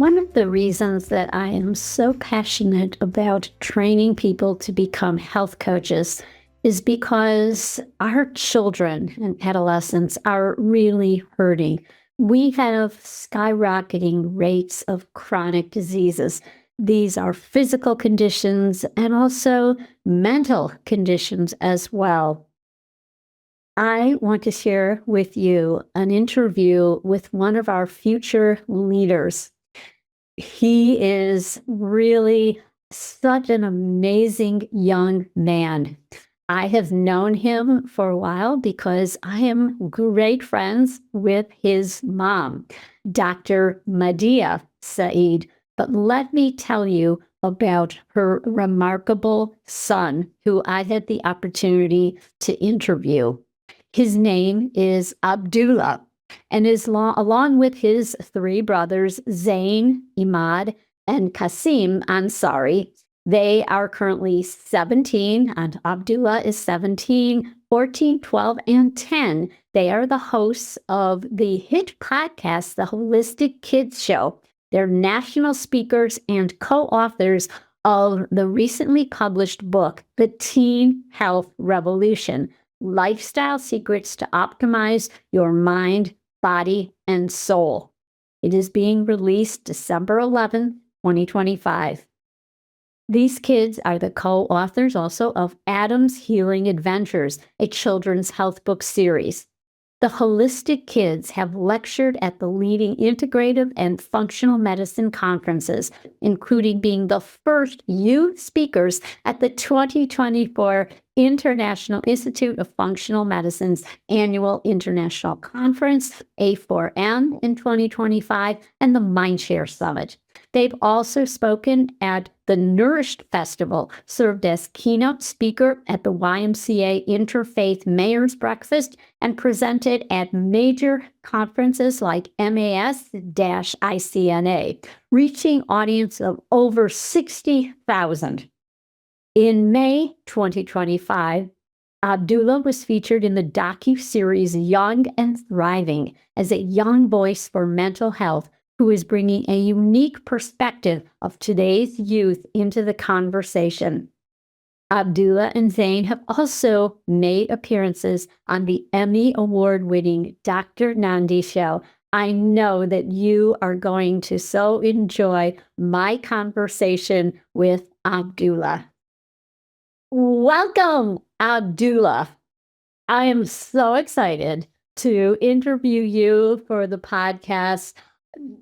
One of the reasons that I am so passionate about training people to become health coaches is because our children and adolescents are really hurting. We have skyrocketing rates of chronic diseases. These are physical conditions and also mental conditions as well. I want to share with you an interview with one of our future leaders. He is really such an amazing young man. I have known him for a while because I am great friends with his mom, Dr. Madia Saeed. But let me tell you about her remarkable son, who I had the opportunity to interview. His name is Abdullah, and along with his three brothers, Zain, Imad, and Kasim Ansari. They are currently 17, and Abdullah is 17, 14, 12, and 10. They are the hosts of the hit podcast, The Holistic Kids Show. They're national speakers and co-authors of the recently published book, The Teen Health Revolution: Lifestyle Secrets to Optimize Your Mind, Body, and Soul. It is being released December 11th, 2025. These kids are the co-authors also of Adam's Healing Adventures, a children's health book series. The Holistic Kids have lectured at the leading integrative and functional medicine conferences, including being the first youth speakers at the 2024 International Institute of Functional Medicine's annual international conference, A4M, in 2025, and the Mindshare Summit. They've also spoken at the Nourished Festival, served as keynote speaker at the YMCA Interfaith Mayor's Breakfast, and presented at major conferences like MAS-ICNA, reaching audience of over 60,000. In May 2025, Abdullah was featured in the docu-series Young and Thriving as a young voice for mental health who is bringing a unique perspective of today's youth into the conversation. Abdullah and Zain have also made appearances on the Emmy Award-winning Dr. Nandi show. I know that you are going to so enjoy my conversation with Abdullah. Welcome, Abdullah. I am so excited to interview you for the podcast.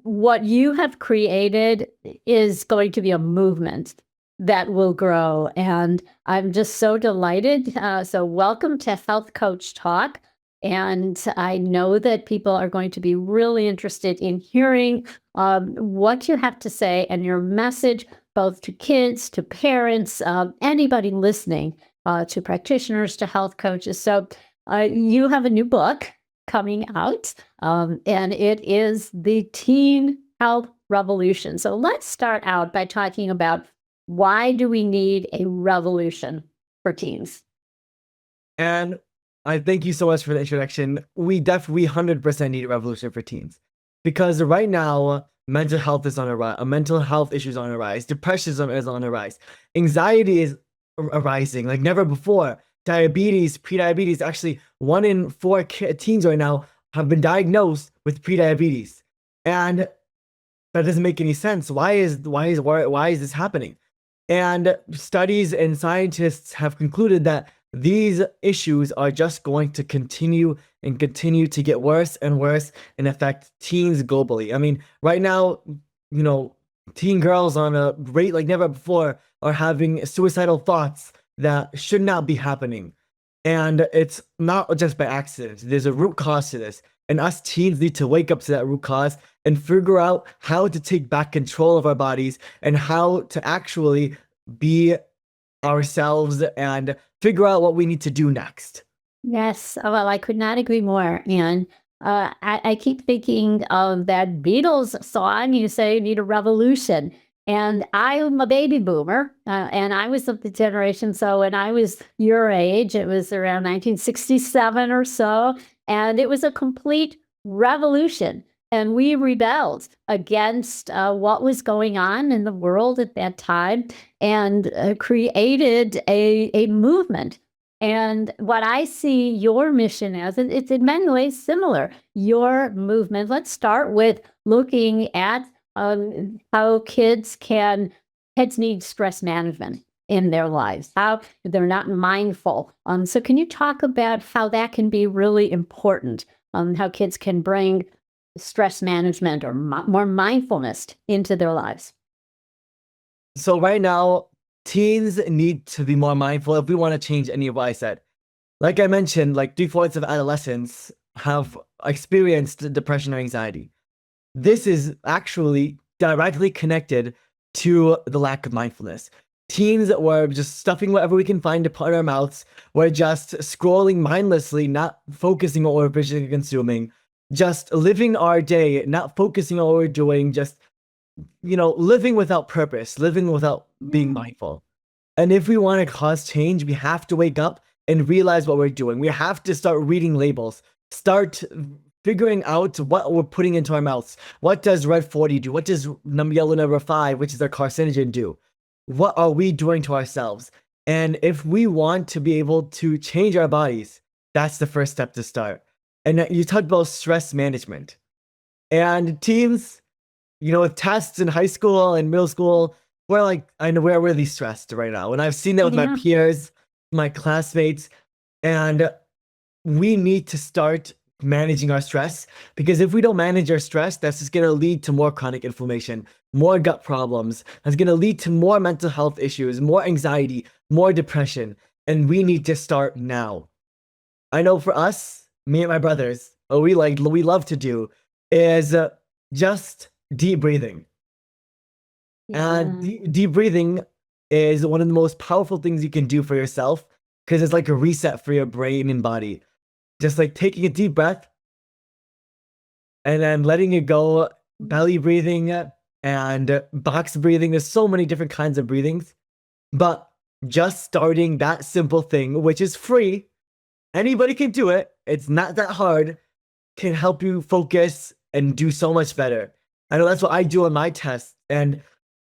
What you have created is going to be a movement that will grow, and I'm just so delighted. So welcome to Health Coach Talk. And I know that people are going to be really interested in hearing what you have to say and your message, both to kids, to parents, anybody listening, to practitioners, to health coaches. So you have a new book coming out, and it is The Teen Health Revolution. So let's start out by talking about, why do we need a revolution for teens? And I thank you so much for the introduction. We 100% need a revolution for teens, because right now mental health is on a rise. Mental health issues on a rise. Depression is on a rise. Anxiety is arising like never before. Diabetes, prediabetes. Actually, 1 in 4 teens right now have been diagnosed with prediabetes, and that doesn't make any sense. Why is this happening? And studies and scientists have concluded that these issues are just going to continue to get worse and worse and affect teens globally. I mean, right now, teen girls on a rate like never before are having suicidal thoughts that should not be happening. And it's not just by accident. There's a root cause to this. And us teens need to wake up to that root cause and figure out how to take back control of our bodies and how to actually be ourselves and figure out what we need to do next. Yes, well, I could not agree more. And I keep thinking of that Beatles song, you say you need a revolution. And I'm a baby boomer, and I was of the generation, so when I was your age, it was around 1967 or so, and it was a complete revolution. and we rebelled against what was going on in the world at that time and created a movement. And what I see your mission as, it's in many ways similar. Your movement, let's start with looking at how kids need stress management in their lives, how they're not mindful. So can you talk about how that can be really important, how kids can bring stress management or more mindfulness into their lives? So right now, teens need to be more mindful if we want to change any of what I said. Like I mentioned, like 3/4 of adolescents have experienced depression or anxiety. This is actually directly connected to the lack of mindfulness. Teens were just stuffing whatever we can find to put in our mouths. We're just scrolling mindlessly, not focusing on what we're visually consuming, just living our day, not focusing on what we're doing, just living without purpose, living without being mindful. And if we want to cause change, we have to wake up and realize what we're doing. We have to start reading labels, start figuring out what we're putting into our mouths. What does red 40 do? What does yellow number 5, which is our carcinogen, do? What are we doing to ourselves? And if we want to be able to change our bodies, that's the first step to start. And you talked about stress management. And teens, with tests in high school and middle school, I know we're really stressed right now. And I've seen that with my peers, my classmates, and we need to start managing our stress, because if we don't manage our stress, that's just going to lead to more chronic inflammation, more gut problems. That's going to lead to more mental health issues, more anxiety, more depression. And we need to start now. I know for us, me and my brothers, what we love to do is just deep breathing. And deep breathing is one of the most powerful things you can do for yourself, because it's like a reset for your brain and body. Just like taking a deep breath and then letting it go, belly breathing and box breathing. There's so many different kinds of breathings, but just starting that simple thing, which is free, anybody can do it, it's not that hard, can help you focus and do so much better. I know that's what I do on my tests. And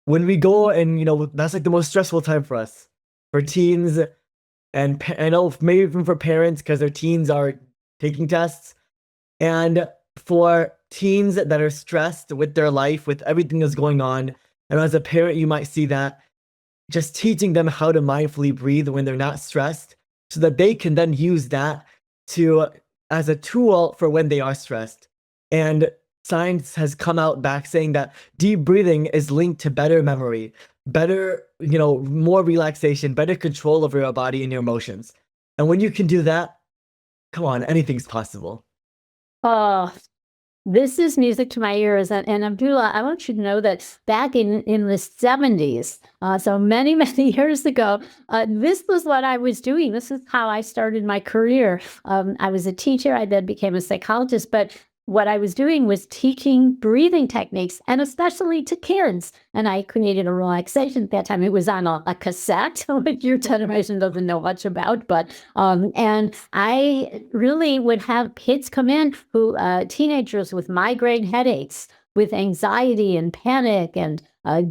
when we go and, that's like the most stressful time for us, for teens, and I know maybe even for parents, because their teens are taking tests. And for teens that are stressed with their life, with everything that's going on, and as a parent, you might see that, just teaching them how to mindfully breathe when they're not stressed, so that they can then use that as a tool for when they are stressed. And science has come out back saying that deep breathing is linked to better memory, better, more relaxation, better control over your body and your emotions. And when you can do that, come on, anything's possible. Oh, this is music to my ears. And Abdullah, I want you to know that back in the 70s, so many, many years ago, this was what I was doing. This is how I started my career. I was a teacher. I then became a psychologist. But what I was doing was teaching breathing techniques, and especially to kids. And I created a relaxation. At that time, it was on a cassette, which your generation doesn't know much about. But and I really would have kids come in teenagers with migraine headaches, with anxiety and panic and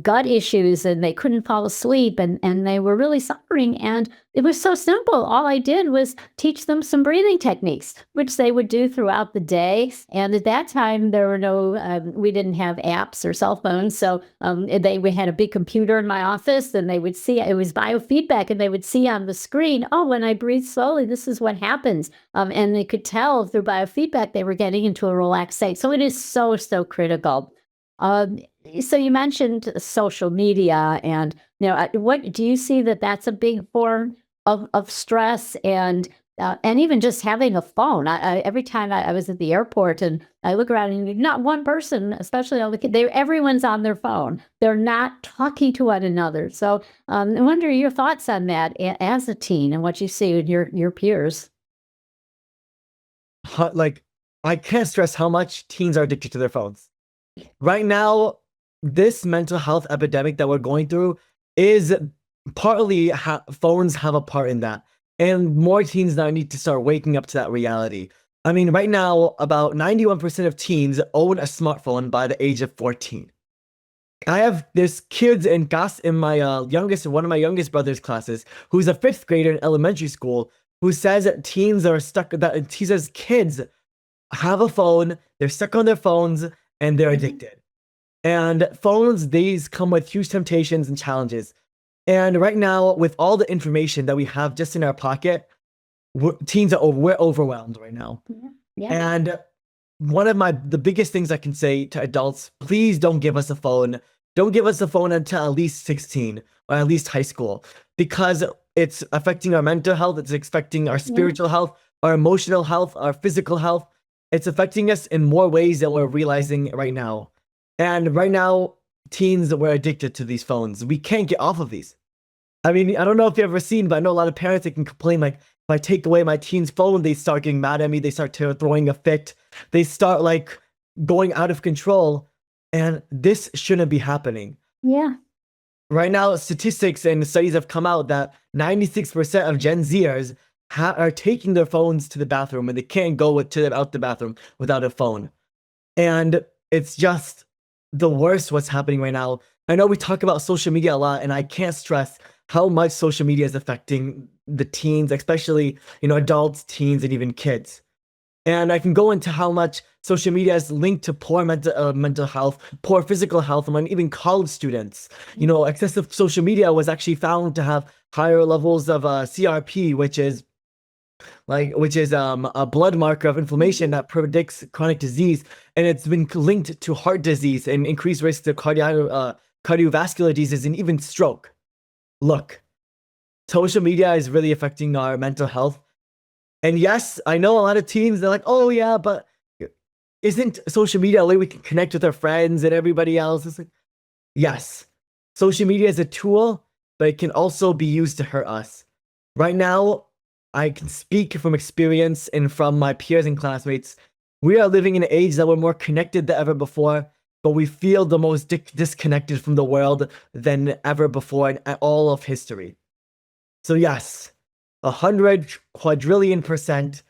gut issues, and they couldn't fall asleep, and they were really suffering. And it was so simple. All I did was teach them some breathing techniques, which they would do throughout the day. And at that time, there were we didn't have apps or cell phones. So we had a big computer in my office, and they would see, it was biofeedback, and they would see on the screen, oh, when I breathe slowly, this is what happens. And they could tell through biofeedback they were getting into a relaxed state. So it is so, so critical. So you mentioned social media, and what do you see that's a big form of stress, and even just having a phone? Every time I was at the airport and I look around, and not one person, especially all the kids, everyone's on their phone. They're not talking to one another. So I wonder your thoughts on that as a teen and what you see in your peers. I can't stress how much teens are addicted to their phones. Right now, this mental health epidemic that we're going through is partly phones have a part in that. And more teens now need to start waking up to that reality. I mean, right now, about 91% of teens own a smartphone by the age of 14. There's kids in my one of my youngest brother's classes, who's a fifth grader in elementary school, who says that he says kids have a phone, they're stuck on their phones, and they're addicted. And phones, these come with huge temptations and challenges. And right now, with all the information that we have just in our pocket, we're overwhelmed right now. Yeah. Yeah. And one of the biggest things I can say to adults, please don't give us a phone. Don't give us a phone until at least 16 or at least high school, because it's affecting our mental health, it's affecting our spiritual health, our emotional health, our physical health. It's affecting us in more ways than we're realizing right now. And right now, teens, we're addicted to these phones. We can't get off of these. I mean, I don't know if you've ever seen, but I know a lot of parents that can complain, like, if I take away my teen's phone, they start getting mad at me, they start throwing a fit, they start like going out of control, and this shouldn't be happening. Yeah. Right now, statistics and studies have come out that 96% of Gen Zers are taking their phones to the bathroom, and they can't go out the bathroom without a phone. And it's just the worst what's happening right now. I know we talk about social media a lot, and I can't stress how much social media is affecting the teens, especially, adults, teens, and even kids. And I can go into how much social media is linked to poor mental health, poor physical health among even college students. Excessive social media was actually found to have higher levels of CRP, which is a blood marker of inflammation that predicts chronic disease, and it's been linked to heart disease and increased risk to cardiovascular disease and even stroke. Look, social media is really affecting our mental health. And yes, I know a lot of teens, they're like, oh yeah, but isn't social media a way we can connect with our friends and everybody else? It's like, yes, social media is a tool, but it can also be used to hurt us. Right now, I can speak from experience and from my peers and classmates. We are living in an age that we're more connected than ever before, but we feel the most disconnected from the world than ever before in all of history. So yes, 100 quadrillion %,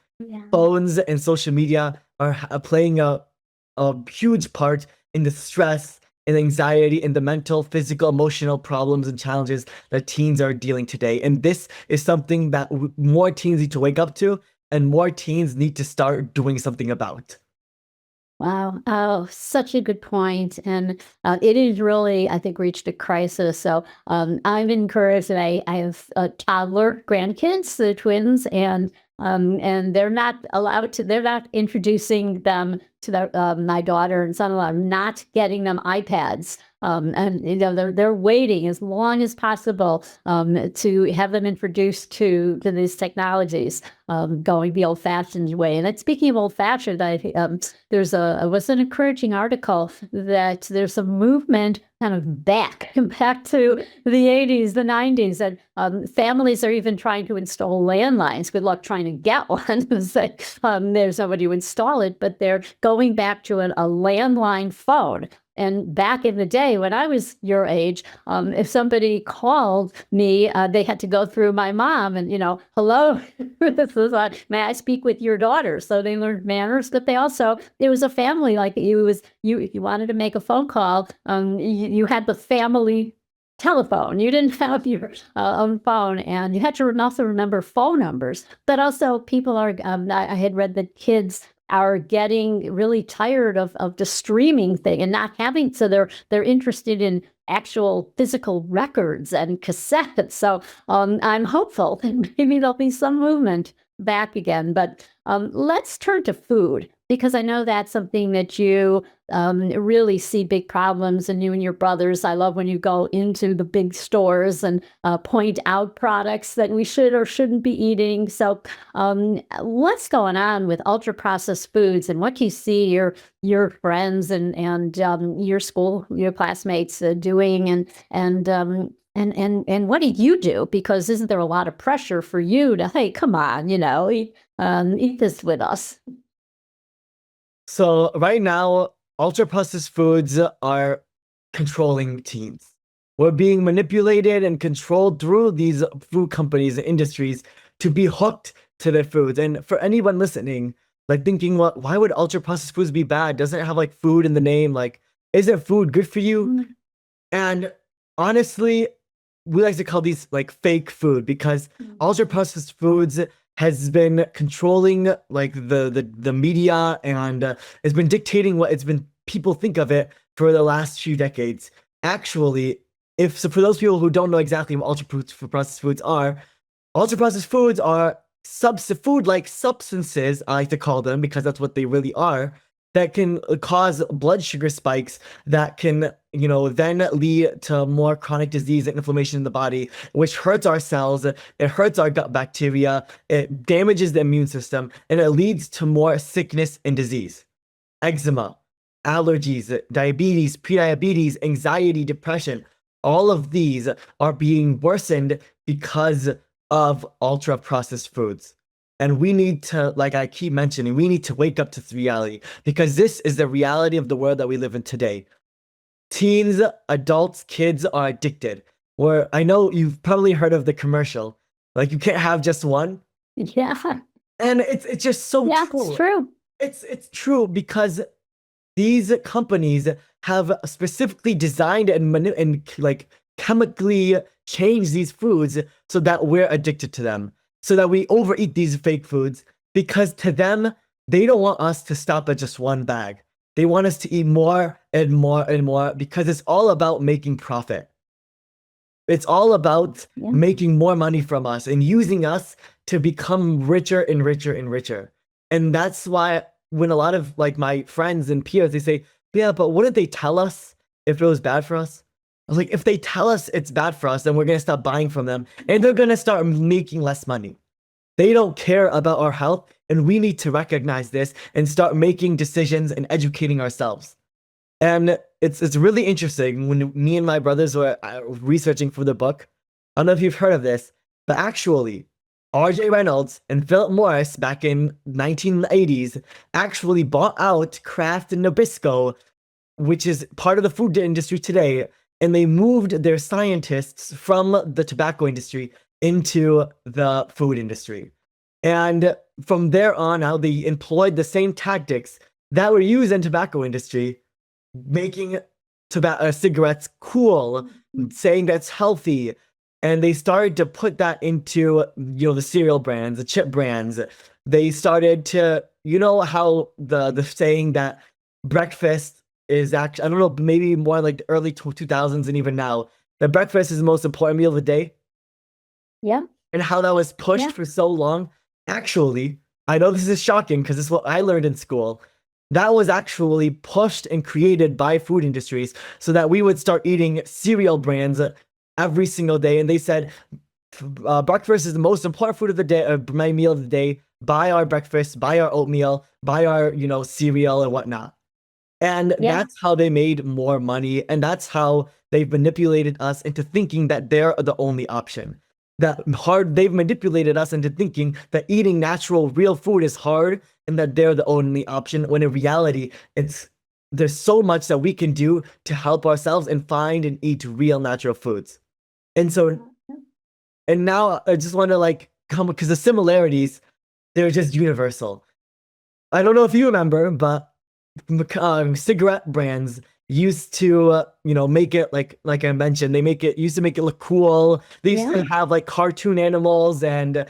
phones and social media are playing a huge part in the stress and anxiety and the mental, physical, emotional problems and challenges that teens are dealing today. And this is something that more teens need to wake up to, and more teens need to start doing something about. Wow. Oh, such a good point. And it is really, I think, reached a crisis. So I'm encouraged, and I have toddler grandkids, the twins, and they're not allowed to, they're not introducing them to my daughter and son-in-law, not getting them iPads. And they're waiting as long as possible to have them introduced to these technologies, going the old-fashioned way. And speaking of old-fashioned, there's was an encouraging article that there's a movement kind of back to the 80s, the 90s, and families are even trying to install landlines. Good luck trying to get one. There's nobody to install it, but they're going back to a landline phone. And back in the day when I was your age, if somebody called me, they had to go through my mom and, hello, this is may I speak with your daughter? So they learned manners, but it was a family. Like if you wanted to make a phone call, you had the family telephone. You didn't have your own phone, and you had to also remember phone numbers. But also people are, I had read that kids are getting really tired of the streaming thing and not having, so they're interested in actual physical records and cassettes. So I'm hopeful that maybe there'll be some movement back again. But let's turn to food, because I know that's something that you really see big problems, and you and your brothers. I love when you go into the big stores and point out products that we should or shouldn't be eating. So what's going on with ultra processed foods, and what do you see your friends and your school, your classmates doing, and what do you do? Because isn't there a lot of pressure for you to, hey, come on, eat this with us? So right now, ultra processed foods are controlling teens. We're being manipulated and controlled through these food companies and industries to be hooked to their foods. And for anyone listening, like thinking, what, why would ultra processed foods be bad? Doesn't it have like food in the name? Like, isn't food good for you? Mm. And honestly, we like to call these like fake food because ultra processed foods has been controlling like the media and has been dictating what it's been people think of it for the last few decades. Actually, if so, for those people who don't know exactly what processed foods are, ultra processed foods are food like substances, I like to call them because that's what they really are, that can cause blood sugar spikes that can, then lead to more chronic disease and inflammation in the body, which hurts our cells, it hurts our gut bacteria, it damages the immune system, and it leads to more sickness and disease. Eczema, allergies, diabetes, prediabetes, anxiety, depression, all of these are being worsened because of ultra processed foods. And we need to, like I keep mentioning, we need to wake up to reality because this is the reality of the world that we live in today. Teens, adults, kids are addicted. Where I know you've probably heard of the commercial, like you can't have just one. Yeah. And it's just so Yeah, true. it's true. It's true because these companies have specifically designed and like chemically changed these foods so that we're addicted to them, so that we overeat these fake foods because to them, they don't want us to stop at just one bag. They want us to eat more and more and more because it's all about making profit. It's all about making more money from us and using us to become richer and richer and richer. And that's why when a lot of like my friends and peers, they say, yeah, but wouldn't they tell us if it was bad for us? I was like, if they tell us it's bad for us, then we're going to stop buying from them and they're going to start making less money. They don't care about our health, and we need to recognize this and start making decisions and educating ourselves. And it's really interesting when me and my brothers were researching for the book. I don't know if you've heard of this, but actually, R.J. Reynolds and Philip Morris back in 1980s actually bought out Kraft and Nabisco, which is part of the food industry today, and they moved their scientists from the tobacco industry into the food industry. And from there on out, they employed the same tactics that were used in tobacco industry, making cigarettes cool, saying that's healthy. And they started to put that into, the cereal brands, the chip brands. They started to, how the saying that breakfast is actually, I don't know, maybe more like the early 2000s and even now, that breakfast is the most important meal of the day. Yeah. And how that was pushed for so long. Actually, I know this is shocking because this is what I learned in school. That was actually pushed and created by food industries so that we would start eating cereal brands every single day. And they said, breakfast is the most important food of the day, my meal of the day. Buy our breakfast, buy our oatmeal, buy our, cereal and whatnot. And that's how they made more money. And that's how they've manipulated us into thinking that they're the only option. They've manipulated us into thinking that eating natural, real food is hard and that they're the only option, when in reality, there's so much that we can do to help ourselves and find and eat real natural foods. And so, and now I just want to come, because the similarities, they're just universal. I don't know if you remember, but cigarette brands used to make it like I mentioned, used to make it look cool. They used to have like cartoon animals and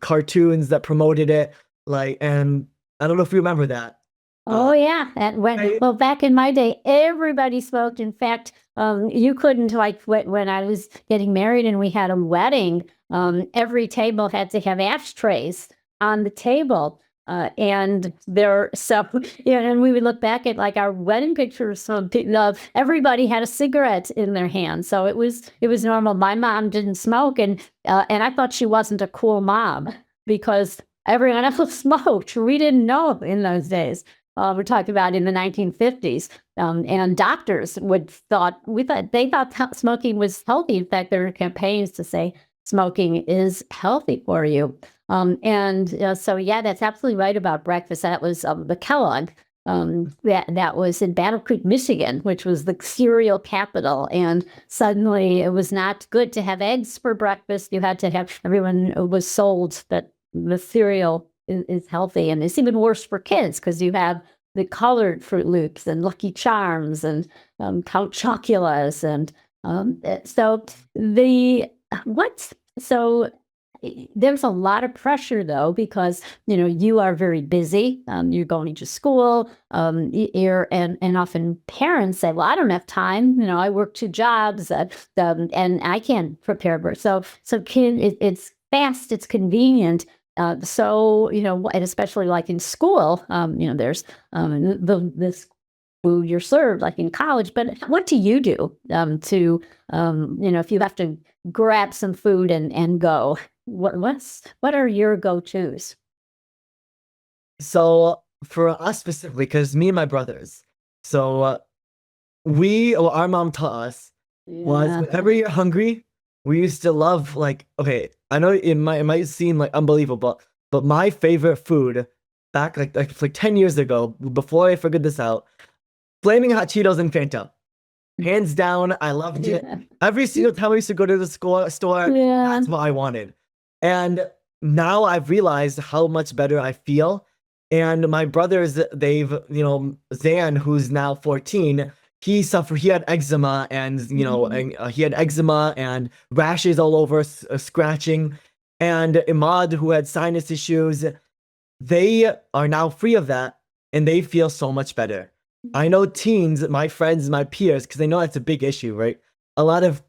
cartoons that promoted it, and I don't know if you remember that. Oh yeah, well, back in my day, everybody smoked. In fact, you couldn't, like when I was getting married and we had a wedding, every table had to have ashtrays on the table. And we would look back at like our wedding pictures. So everybody had a cigarette in their hand, so it was normal. My mom didn't smoke, and I thought she wasn't a cool mom because everyone else smoked. We didn't know in those days. We're talking about in the 1950s, and doctors thought smoking was healthy. In fact, there were campaigns to say smoking is healthy for you. So that's absolutely right about breakfast. That was the Kellogg. That was in Battle Creek, Michigan, which was the cereal capital. And suddenly it was not good to have eggs for breakfast. You had to have, everyone was sold that the cereal is healthy, and it's even worse for kids because you have the colored Fruit Loops and Lucky Charms and Count Choculas, and so the what's so there's a lot of pressure though, because you are very busy. You're going to school, and often parents say, well, I don't have time, I work two jobs, and I can't prepare birth. So it's fast, it's convenient. And especially like in school, there's this food you're served like in college. But what do you do to if you have to grab some food and go? What are your go-tos? So for us specifically, because me and my brothers, so our mom taught us was Yeah. whenever you're hungry, we used to love, like, okay, I know it might seem like unbelievable, but my favorite food back like 10 years ago, before I figured this out, flaming hot Cheetos and Fanta. Hands down, I loved it. Yeah. Every single time I used to go to the store, Yeah. that's what I wanted. And now I've realized how much better I feel. And my brothers, Zan, who's now 14, he had eczema, and he had eczema and rashes all over, scratching. And Imad, who had sinus issues, they are now free of that, and they feel so much better. I know teens, my friends, my peers, because they know that's a big issue, right? A lot of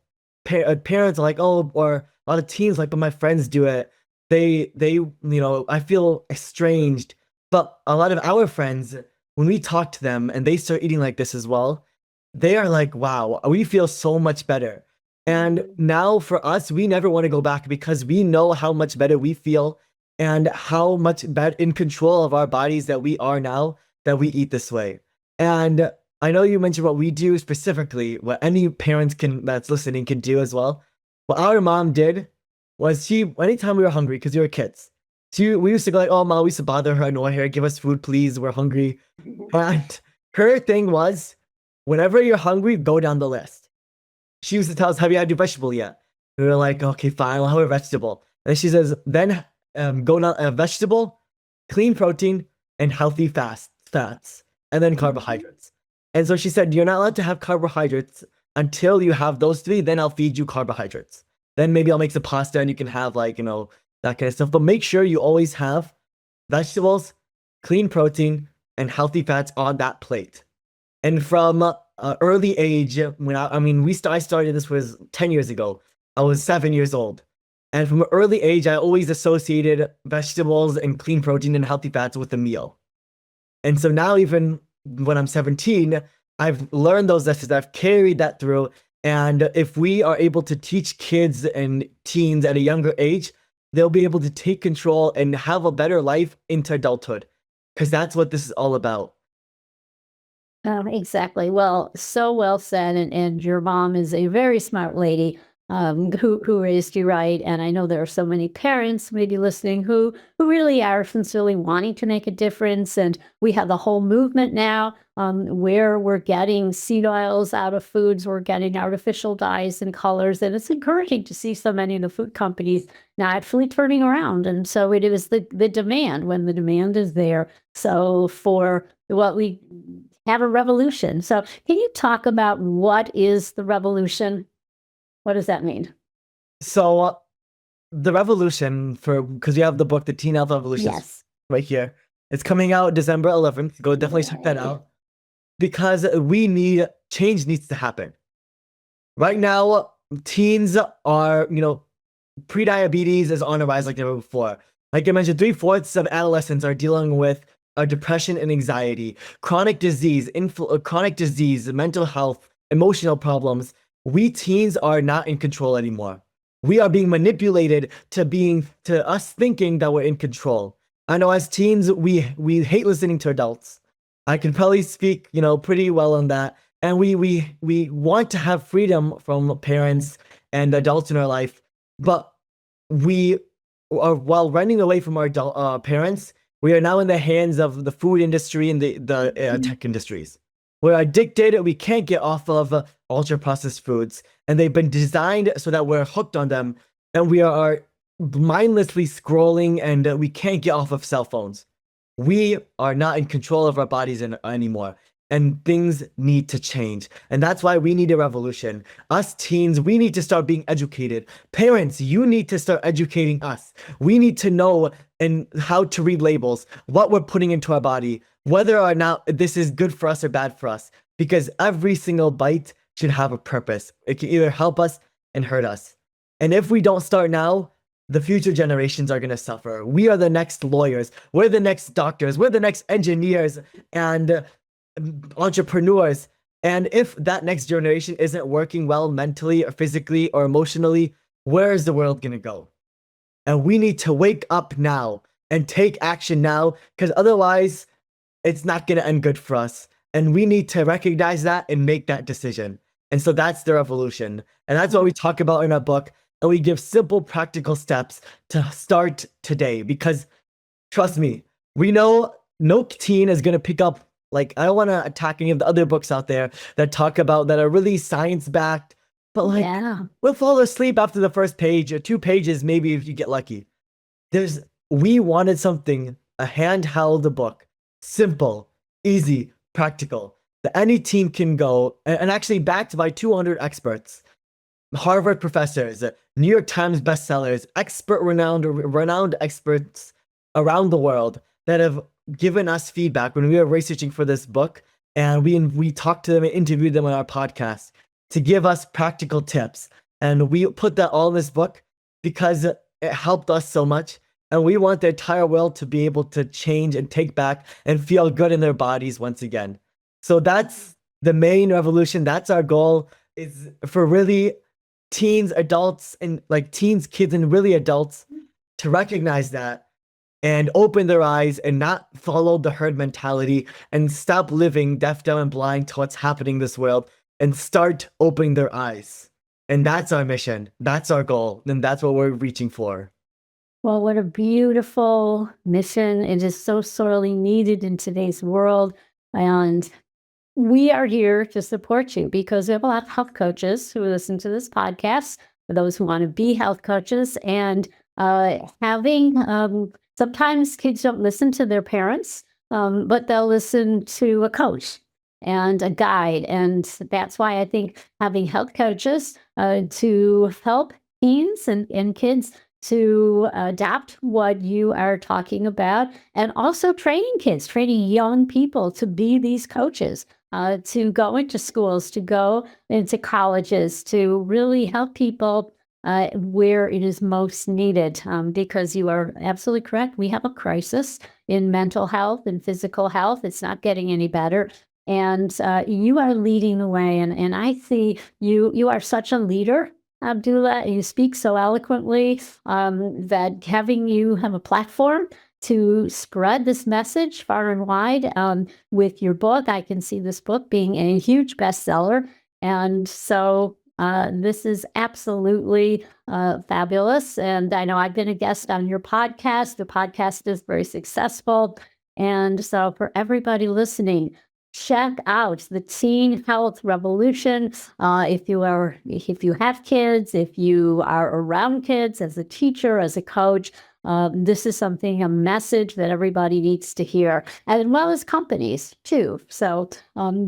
parents are like, oh, or a lot of teens like, but my friends do it. I feel estranged. But a lot of our friends, when we talk to them and they start eating like this as well, they are like, wow, we feel so much better. And now for us, we never want to go back because we know how much better we feel and how much better in control of our bodies that we are now that we eat this way. And I know you mentioned what we do specifically, what any parents that's listening can do as well. What our mom did was anytime we were hungry, because we were kids, we used to go like, oh, mom, we used to bother her, annoy her, give us food, please, we're hungry. And her thing was, whenever you're hungry, go down the list. She used to tell us, have you had your vegetable yet? We were like, okay, fine, I'll have a vegetable. And she says, then go down a vegetable, clean protein, and healthy fats, and then carbohydrates. And so she said, you're not allowed to have carbohydrates until you have those three, then I'll feed you carbohydrates. Then maybe I'll make some pasta and you can have that kind of stuff. But make sure you always have vegetables, clean protein, and healthy fats on that plate. And from early age, I started this was 10 years ago. I was 7 years old. And from an early age, I always associated vegetables and clean protein and healthy fats with a meal. And so now, even when I'm 17, I've learned those lessons. I've carried that through. And if we are able to teach kids and teens at a younger age, they'll be able to take control and have a better life into adulthood. Because that's what this is all about. Exactly. Well, so well said. And your mom is a very smart lady, who raised you right. And I know there are so many parents maybe listening who really are sincerely wanting to make a difference. And we have the whole movement now, where we're getting seed oils out of foods, we're getting artificial dyes and colors. And it's encouraging to see so many of the food companies now actually turning around. And so it is the demand, when the demand is there. So for what we have a revolution. So can you talk about what is the revolution? What does that mean? So the revolution, because you have the book, The Teen Health Revolution, Yes. right here. It's coming out December 11th. Go definitely check that out. Because change needs to happen. Right now, teens are, pre-diabetes is on the rise like never before. Like I mentioned, 3/4 of adolescents are dealing with depression and anxiety, chronic disease, mental health, emotional problems. We teens are not in control anymore. We are being manipulated to us thinking that we're in control. I know as teens, we hate listening to adults. I can probably speak, pretty well on that. And we want to have freedom from parents and adults in our life, but we are, while running away from our parents, we are now in the hands of the food industry and the tech industries. We're addicted. We can't get off of ultra processed foods, and they've been designed so that we're hooked on them, and we are mindlessly scrolling, and we can't get off of cell phones. We are not in control of our bodies anymore, and things need to change. And that's why we need a revolution. Us teens, we need to start being educated. Parents, you need to start educating us. We need to know and how to read labels, what we're putting into our body, whether or not this is good for us or bad for us, because every single bite should have a purpose. It can either help us and hurt us. And if we don't start now, the future generations are going to suffer. We are the next lawyers. We're the next doctors. We're the next engineers and entrepreneurs. And if that next generation isn't working well mentally or physically or emotionally, where is the world going to go? And we need to wake up now and take action now, because otherwise it's not going to end good for us. And we need to recognize that and make that decision. And so that's the revolution. And that's what we talk about in our book. And we give simple, practical steps to start today. Because trust me, we know no teen is going to pick up, like, I don't want to attack any of the other books out there that talk about that are really science-backed. But like, we'll fall asleep after the first page or 2 pages, maybe if you get lucky. We wanted something, a handheld book, simple, easy, practical, that any teen can go, and actually backed by 200 experts, Harvard professors, New York Times bestsellers, renowned experts around the world that have given us feedback when we were researching for this book, and we talked to them and interviewed them on our podcast to give us practical tips. And we put that all in this book because it helped us so much. And we want the entire world to be able to change and take back and feel good in their bodies once again. So that's the main revolution. That's our goal, is for really teens, adults, and like teens, kids, and really adults to recognize that and open their eyes and not follow the herd mentality and stop living deaf, dumb, and blind to what's happening in this world and start opening their eyes. And that's our mission. That's our goal. And that's what we're reaching for. Well, what a beautiful mission. It is so sorely needed in today's world. And we are here to support you because we have a lot of health coaches who listen to this podcast, for those who want to be health coaches, and sometimes kids don't listen to their parents, but they'll listen to a coach and a guide. And that's why I think having health coaches to help teens and kids to adapt what you are talking about, and also training young people to be these coaches, to go into schools, to go into colleges, to really help people where it is most needed. Because you are absolutely correct. We have a crisis in mental health and physical health. It's not getting any better. And you are leading the way. And I see you are such a leader, Abdullah. You speak so eloquently that having you have a platform to spread this message far and wide with your book. I can see this book being a huge bestseller. And so this is absolutely fabulous. And I know I've been a guest on your podcast. The podcast is very successful. And so for everybody listening, check out the Teen Health Revolution. If you have kids, if you are around kids as a teacher, as a coach, this is a message that everybody needs to hear, as well as companies too. So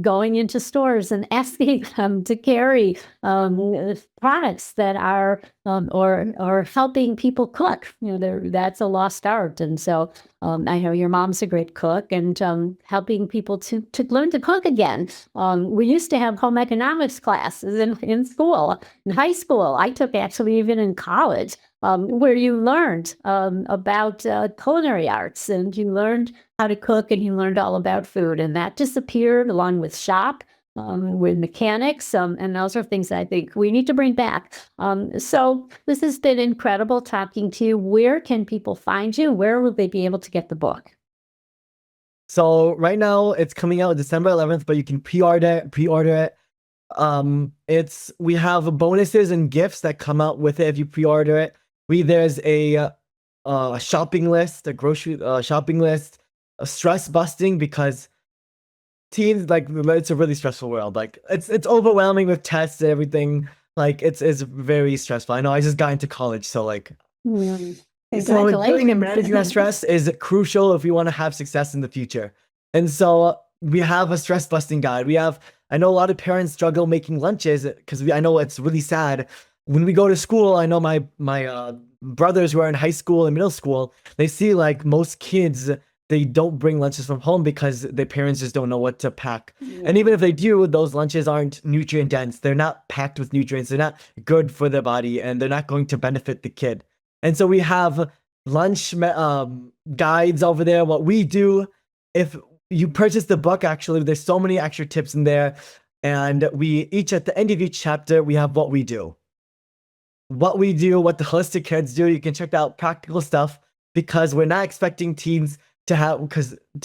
going into stores and asking them to carry products that are or helping people cook. That's a lost art. And so I know your mom's a great cook, and helping people to learn to cook again. We used to have home economics classes in school, in high school. I took actually even in college, where you learned about culinary arts, and you learned how to cook, and you learned all about food. And that disappeared along with shop, with mechanics, and those are things that I think we need to bring back. So this has been incredible talking to you. Where can people find you? Where will they be able to get the book? So right now it's coming out December 11th, but you can pre-order it. We have bonuses and gifts that come out with it if you pre-order it. There's a shopping list, a grocery shopping list, a stress busting, because teens, like, it's a really stressful world. Like, it's overwhelming with tests and everything. Like, it's very stressful. I know I just got into college, so like Mm. So dealing and Congratulations. managing that stress is crucial if we want to have success in the future. And so we have a stress busting guide. I know a lot of parents struggle making lunches because I know it's really sad. When we go to school, I know my brothers who are in high school and middle school, they see like most kids, they don't bring lunches from home because their parents just don't know what to pack. And even if they do, those lunches aren't nutrient dense. They're not packed with nutrients. They're not good for their body, and they're not going to benefit the kid. And so we have guides over there. What we do, if you purchase the book, actually, there's so many extra tips in there. And we each, at the end of each chapter, we have what we do. What we do, what the holistic kids do. You can check out practical stuff because we're not expecting teens to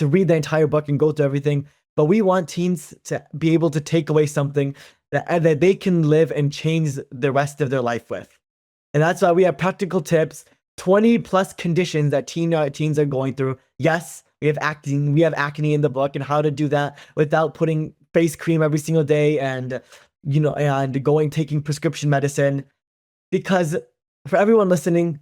read the entire book and go through everything. But we want teens to be able to take away something that they can live and change the rest of their life with. And that's why we have practical tips, 20 plus conditions that teens are going through. Yes, we have acne in the book, and how to do that without putting face cream every single day and taking prescription medicine. Because for everyone listening,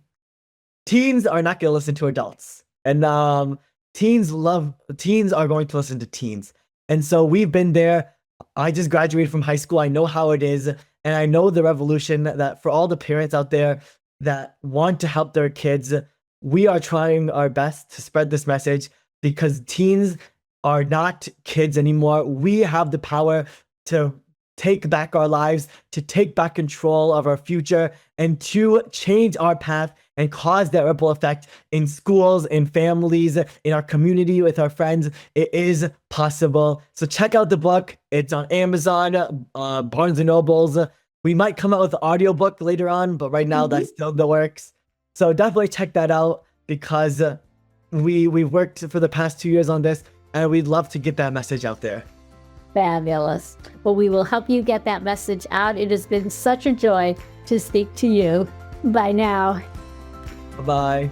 teens are not going to listen to adults. And teens are going to listen to teens. And so we've been there. I just graduated from high school. I know how it is. And I know the revolution that for all the parents out there that want to help their kids, we are trying our best to spread this message because teens are not kids anymore. We have the power to take back our lives, to take back control of our future, and to change our path and cause that ripple effect in schools, in families, in our community, with our friends. It is possible. So check out the book. It's on Amazon, Barnes & Nobles. We might come out with an audiobook later on, but right now that's still in the works. So definitely check that out because we've worked for the past 2 years on this, and we'd love to get that message out there. Fabulous. Well, we will help you get that message out. It has been such a joy to speak to you. Bye now. Bye-bye.